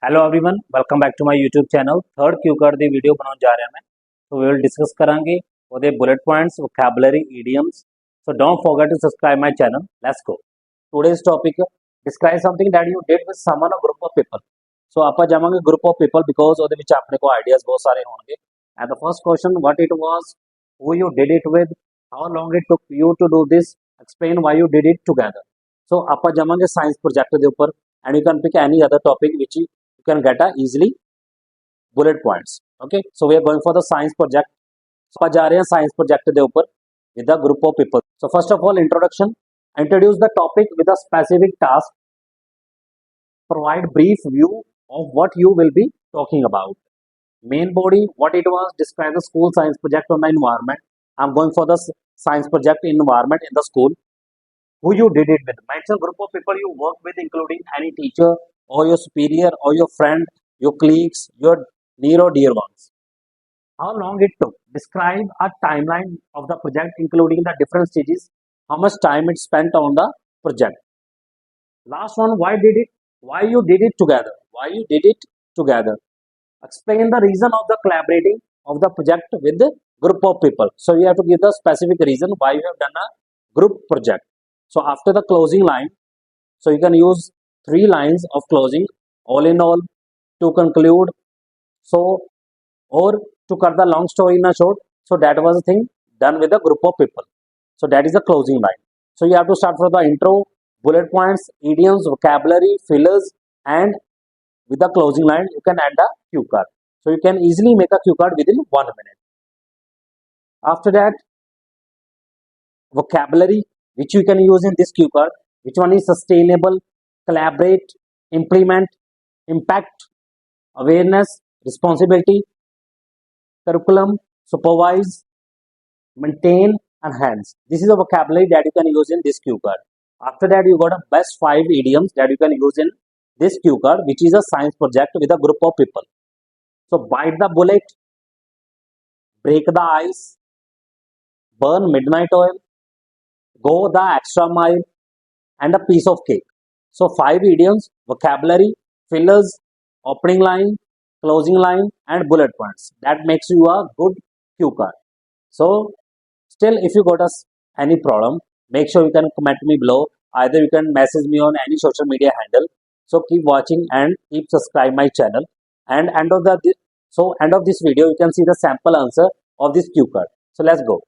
Hello everyone, welcome back to my YouTube channel. Third cue card the video बनाने जा रहे हैं मैं। तो वी विल डिस्कस करांगे ਉਹਦੇ bullet points, vocabulary, idioms. So don't forget to subscribe my channel. Let's go. Today's topic, describe something that you did with someone, a group of people. So ਆਪਾਂ ਜਾਵਾਂਗੇ group of people because ਉਹਦੇ ਵਿੱਚ ਆਪਣੇ ਕੋਲ ideas ਬਹੁਤ ਸਾਰੇ ਹੋਣਗੇ. And the first question, what it was, who you did it with, how long it took you to do this, explain why you did it together. So ਆਪਾਂ ਜਾਵਾਂਗੇ science project ਦੇ ਉੱਪਰ and you can pick any other topic which you can get easily bullet points. Okay, so we are going for the science project. So आज जा रहे हैं science project ਦੇ ਉੱਪਰ with a group of people. So first of all, introduction. Introduce the topic with a specific task. Provide brief view of what you will be talking about. Main body, what it was. Describe the school science project on the environment. I'm going for the science project environment in the school. Who you did it with. Mention group of people you work with, including any teacher or your superior or your friend, your colleagues, your near or dear ones. How long it took. Describe a timeline of the project, including the different stages. How much time it spent on the project. Last one, why did it? Why you did it together? Why you did it together? Explain the reason of the collaborating of the project with the group of people. So you have to give the specific reason why you have done a group project. So after the closing line, so you can use 3 lines of closing, all in all, to conclude, so, or to cut the long story in a short. So that was the thing done with a group of people. So that is the closing line. So you have to start from the intro, bullet points, idioms, vocabulary, fillers, and with the closing line, you can add a cue card. So you can easily make a cue card within 1 minute. After that, vocabulary, which you can use in this cue card. Which one is sustainable, collaborate, implement, impact, awareness, responsibility, curriculum, supervise, maintain, enhance. This is a vocabulary that you can use in this cue card. After that, you got a best 5 idioms that you can use in this cue card, which is a science project with a group of people. So bite the bullet, break the ice, burn midnight oil, go the extra mile, and a piece of cake. So 5 idioms, vocabulary, fillers, opening line, closing line, and bullet points. That makes you a good cue card. So still, if you got us any problem, make sure you can comment me below. Either you can message me on any social media handle. So keep watching and keep subscribe my channel. And end of this video, you can see the sample answer of this cue card. So let's go.